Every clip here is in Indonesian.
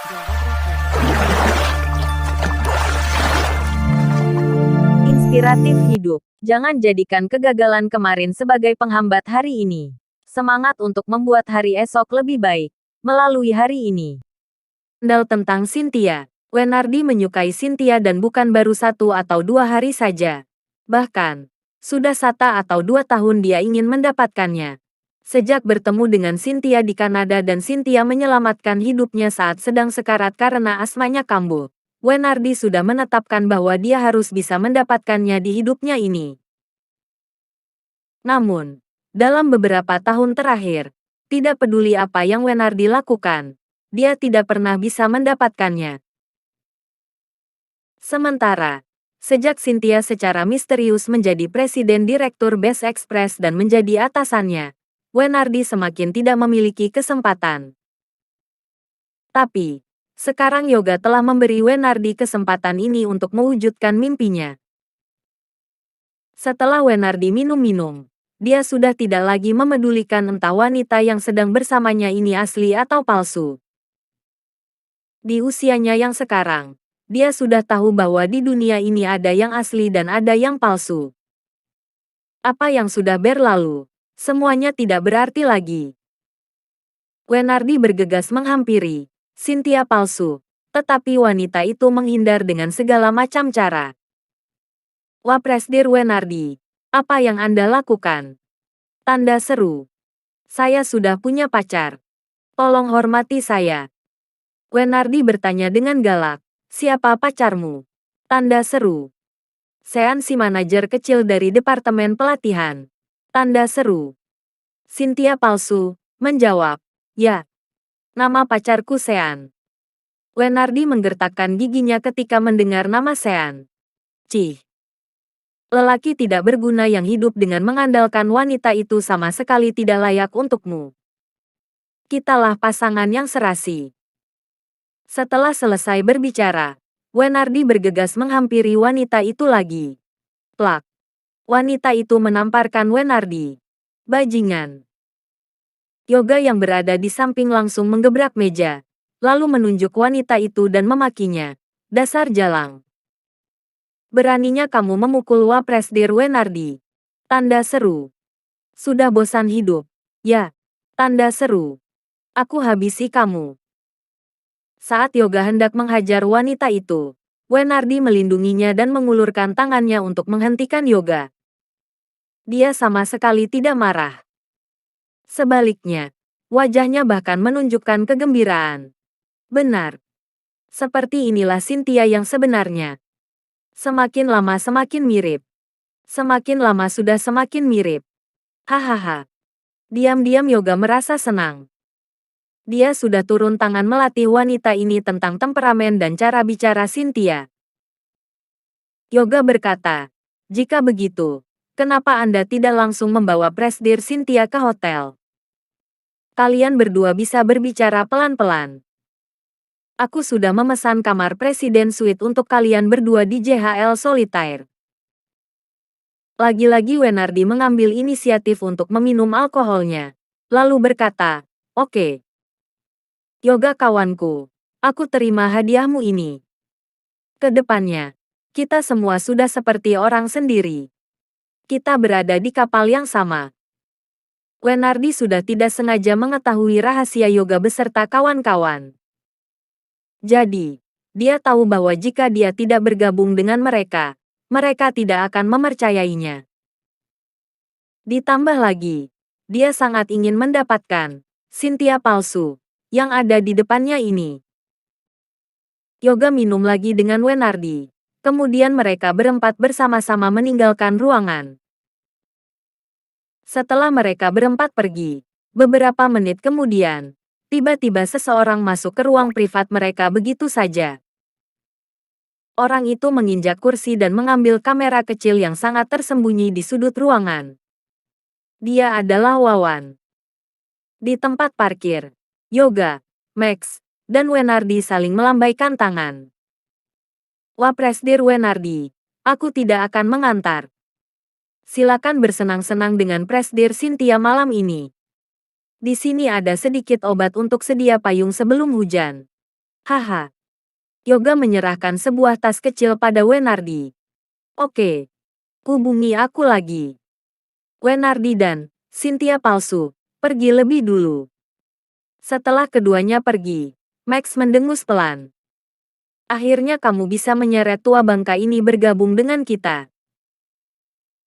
Jaga Gratis. Inspiratif hidup. Jangan jadikan kegagalan kemarin sebagai penghambat hari ini. Semangat untuk membuat hari esok lebih baik melalui hari ini. Kendal tentang Cynthia. Wenardi menyukai Cynthia dan bukan baru 1 atau 2 hari saja. Bahkan, sudah 1 atau 2 tahun dia ingin mendapatkannya. Sejak bertemu dengan Cynthia di Kanada dan Cynthia menyelamatkan hidupnya saat sedang sekarat karena asmanya kambuh, Wenardi sudah menetapkan bahwa dia harus bisa mendapatkannya di hidupnya ini. Namun, dalam beberapa tahun terakhir, tidak peduli apa yang Wenardi lakukan, dia tidak pernah bisa mendapatkannya. Sementara, sejak Cynthia secara misterius menjadi presiden direktur Best Express dan menjadi atasannya, Wenardi semakin tidak memiliki kesempatan. Tapi, sekarang Yoga telah memberi Wenardi kesempatan ini untuk mewujudkan mimpinya. Setelah Wenardi minum-minum, dia sudah tidak lagi memedulikan entah wanita yang sedang bersamanya ini asli atau palsu. Di usianya yang sekarang, dia sudah tahu bahwa di dunia ini ada yang asli dan ada yang palsu. Apa yang sudah berlalu, semuanya tidak berarti lagi. Wenardi bergegas menghampiri Cynthia palsu, tetapi wanita itu menghindar dengan segala macam cara. Wapresdir Wenardi, apa yang Anda lakukan? Tanda seru. Saya sudah punya pacar. Tolong hormati saya. Wenardi bertanya dengan galak. Siapa pacarmu? Tanda seru. Sean, si manajer kecil dari departemen pelatihan. Tanda seru. Cynthia palsu menjawab. Ya. Nama pacarku Sean. Wenardi menggertakkan giginya ketika mendengar nama Sean. Cih. Lelaki tidak berguna yang hidup dengan mengandalkan wanita itu sama sekali tidak layak untukmu. Kitalah pasangan yang serasi. Setelah selesai berbicara, Wenardi bergegas menghampiri wanita itu lagi. Plak. Wanita itu menamparkan Wenardi. Bajingan. Yoga yang berada di samping langsung menggebrak meja, lalu menunjuk wanita itu dan memakinya. Dasar jalang. Beraninya kamu memukul Wapresdir Wenardi. Tanda seru. Sudah bosan hidup. Ya. Tanda seru. Aku habisi kamu. Saat Yoga hendak menghajar wanita itu, Wenardi melindunginya dan mengulurkan tangannya untuk menghentikan Yoga. Dia sama sekali tidak marah. Sebaliknya, wajahnya bahkan menunjukkan kegembiraan. Benar. Seperti inilah Cynthia yang sebenarnya. Semakin lama semakin mirip. Semakin lama sudah semakin mirip. Hahaha. Diam-diam Yoga merasa senang. Dia sudah turun tangan melatih wanita ini tentang temperamen dan cara bicara Cynthia. Yoga berkata, jika begitu, kenapa Anda tidak langsung membawa Presdir Cynthia ke hotel? Kalian berdua bisa berbicara pelan-pelan. Aku sudah memesan kamar Presiden Suite untuk kalian berdua di JHL Solitaire. Lagi-lagi Wenardi mengambil inisiatif untuk meminum alkoholnya. Lalu berkata, oke. Yoga kawanku, aku terima hadiahmu ini. Kedepannya, kita semua sudah seperti orang sendiri. Kita berada di kapal yang sama. Wenardi sudah tidak sengaja mengetahui rahasia Yoga beserta kawan-kawan. Jadi, dia tahu bahwa jika dia tidak bergabung dengan mereka, mereka tidak akan mempercayainya. Ditambah lagi, dia sangat ingin mendapatkan Cynthia palsu yang ada di depannya ini. Yoga minum lagi dengan Wenardi. Kemudian mereka berempat bersama-sama meninggalkan ruangan. Setelah mereka berempat pergi, beberapa menit kemudian, tiba-tiba seseorang masuk ke ruang privat mereka begitu saja. Orang itu menginjak kursi dan mengambil kamera kecil yang sangat tersembunyi di sudut ruangan. Dia adalah Wawan. Di tempat parkir, Yoga, Max, dan Wenardi saling melambaikan tangan. Wapresdir Wenardi, aku tidak akan mengantar. Silakan bersenang-senang dengan Presdir Cynthia malam ini. Di sini ada sedikit obat untuk sedia payung sebelum hujan. Haha. Yoga menyerahkan sebuah tas kecil pada Wenardi. Oke. Hubungi aku lagi. Wenardi dan Cynthia palsu pergi lebih dulu. Setelah keduanya pergi, Max mendengus pelan. Akhirnya kamu bisa menyeret tua bangka ini bergabung dengan kita.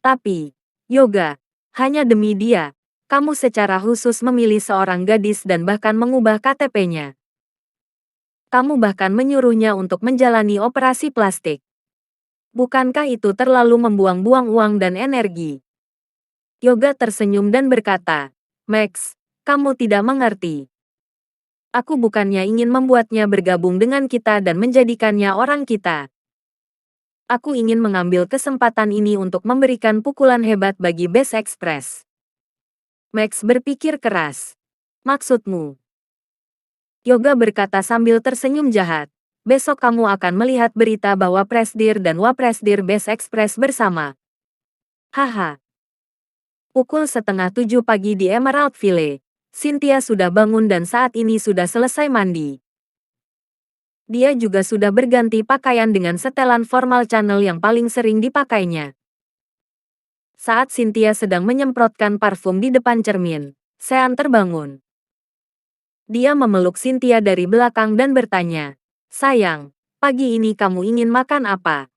Tapi, Yoga, hanya demi dia, kamu secara khusus memilih seorang gadis dan bahkan mengubah KTP-nya. Kamu bahkan menyuruhnya untuk menjalani operasi plastik. Bukankah itu terlalu membuang-buang uang dan energi? Yoga tersenyum dan berkata, Max, kamu tidak mengerti. Aku bukannya ingin membuatnya bergabung dengan kita dan menjadikannya orang kita. Aku ingin mengambil kesempatan ini untuk memberikan pukulan hebat bagi Best Express. Max berpikir keras. Maksudmu? Yoga berkata sambil tersenyum jahat. Besok kamu akan melihat berita bahwa Presdir dan Wapresdir Best Express bersama. Haha. Pukul 6:30 pagi di Emerald Ville. Cynthia sudah bangun dan saat ini sudah selesai mandi. Dia juga sudah berganti pakaian dengan setelan formal Chanel yang paling sering dipakainya. Saat Cynthia sedang menyemprotkan parfum di depan cermin, Sean terbangun. Dia memeluk Cynthia dari belakang dan bertanya, sayang, pagi ini kamu ingin makan apa?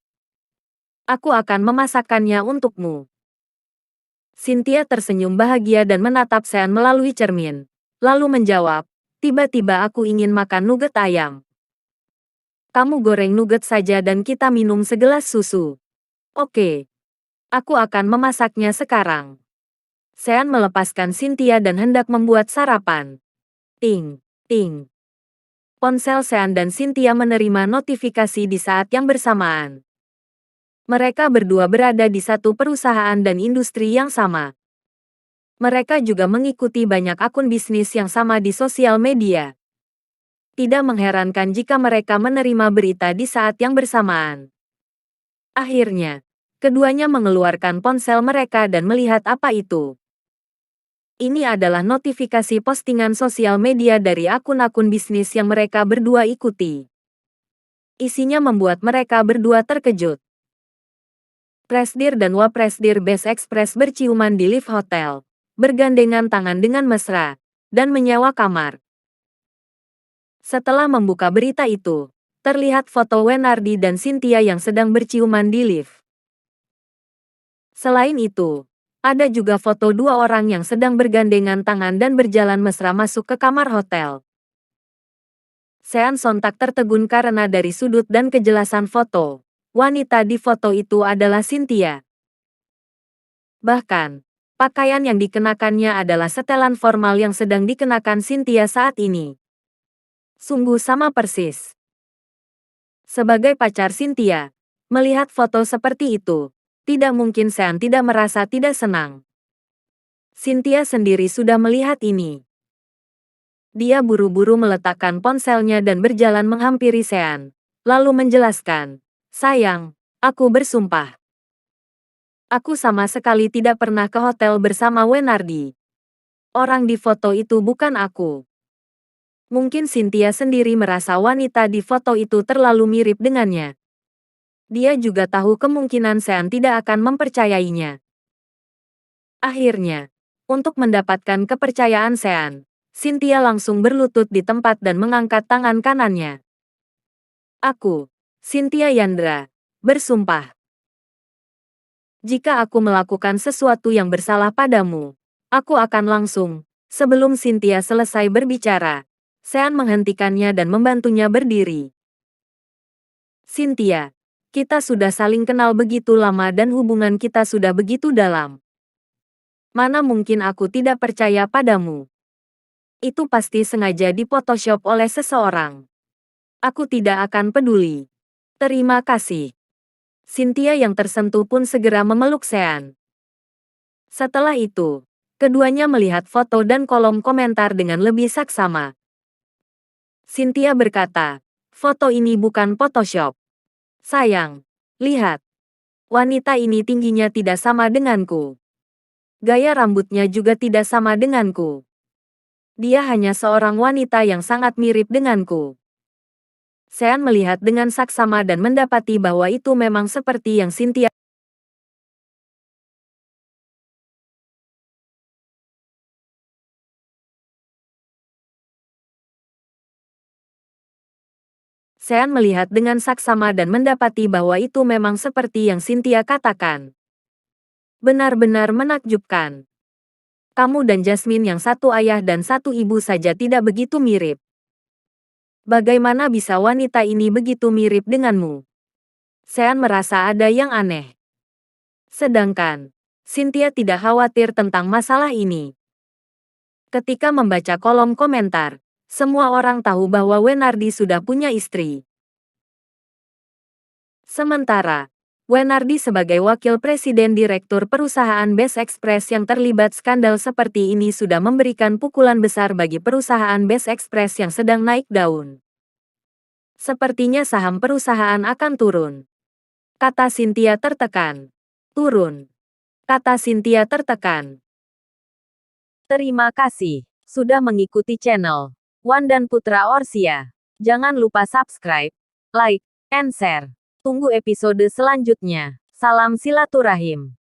Aku akan memasakkannya untukmu. Cynthia tersenyum bahagia dan menatap Sean melalui cermin. Lalu menjawab, tiba-tiba aku ingin makan nugget ayam. Kamu goreng nugget saja dan kita minum segelas susu. Oke. Aku akan memasaknya sekarang. Sean melepaskan Cynthia dan hendak membuat sarapan. Ting, ting. Ponsel Sean dan Cynthia menerima notifikasi di saat yang bersamaan. Mereka berdua berada di satu perusahaan dan industri yang sama. Mereka juga mengikuti banyak akun bisnis yang sama di sosial media. Tidak mengherankan jika mereka menerima berita di saat yang bersamaan. Akhirnya, keduanya mengeluarkan ponsel mereka dan melihat apa itu. Ini adalah notifikasi postingan sosial media dari akun-akun bisnis yang mereka berdua ikuti. Isinya membuat mereka berdua terkejut. Presdir dan Wapresdir Best Express berciuman di lift hotel, bergandengan tangan dengan mesra, dan menyewa kamar. Setelah membuka berita itu, terlihat foto Wenardi dan Cynthia yang sedang berciuman di lift. Selain itu, ada juga foto dua orang yang sedang bergandengan tangan dan berjalan mesra masuk ke kamar hotel. Sean sontak tertegun karena dari sudut dan kejelasan foto, wanita di foto itu adalah Cynthia. Bahkan, pakaian yang dikenakannya adalah setelan formal yang sedang dikenakan Cynthia saat ini. Sungguh sama persis. Sebagai pacar Cynthia, melihat foto seperti itu, tidak mungkin Sean tidak merasa tidak senang. Cynthia sendiri sudah melihat ini. Dia buru-buru meletakkan ponselnya dan berjalan menghampiri Sean, lalu menjelaskan, sayang, aku bersumpah. Aku sama sekali tidak pernah ke hotel bersama Wenardi. Orang di foto itu bukan aku. Mungkin Cynthia sendiri merasa wanita di foto itu terlalu mirip dengannya. Dia juga tahu kemungkinan Sean tidak akan mempercayainya. Akhirnya, untuk mendapatkan kepercayaan Sean, Cynthia langsung berlutut di tempat dan mengangkat tangan kanannya. Aku, Cynthia Yandra, bersumpah. Jika aku melakukan sesuatu yang bersalah padamu, aku akan langsung, sebelum Cynthia selesai berbicara, Sean menghentikannya dan membantunya berdiri. Cynthia, kita sudah saling kenal begitu lama dan hubungan kita sudah begitu dalam. Mana mungkin aku tidak percaya padamu? Itu pasti sengaja di-photoshop oleh seseorang. Aku tidak akan peduli. Terima kasih. Cynthia yang tersentuh pun segera memeluk Sean. Setelah itu, keduanya melihat foto dan kolom komentar dengan lebih saksama. Cynthia berkata, foto ini bukan Photoshop. Sayang, lihat. Wanita ini tingginya tidak sama denganku. Gaya rambutnya juga tidak sama denganku. Dia hanya seorang wanita yang sangat mirip denganku. Sean melihat dengan saksama dan mendapati bahwa itu memang seperti yang Cynthia. Sean melihat dengan saksama dan mendapati bahwa itu memang seperti yang Cynthia katakan. Benar-benar menakjubkan. Kamu dan Jasmine yang satu ayah dan satu ibu saja tidak begitu mirip. Bagaimana bisa wanita ini begitu mirip denganmu? Sean merasa ada yang aneh. Sedangkan, Cynthia tidak khawatir tentang masalah ini. Ketika membaca kolom komentar, semua orang tahu bahwa Wenardi sudah punya istri. Sementara, Wenardi sebagai wakil presiden direktur perusahaan Best Express yang terlibat skandal seperti ini sudah memberikan pukulan besar bagi perusahaan Best Express yang sedang naik daun. Sepertinya saham perusahaan akan turun. Kata Cynthia tertekan. Turun. Kata Cynthia tertekan. Terima kasih sudah mengikuti channel Wan dan Putra Orsia. Jangan lupa subscribe, like, and share. Tunggu episode selanjutnya. Salam silaturahim.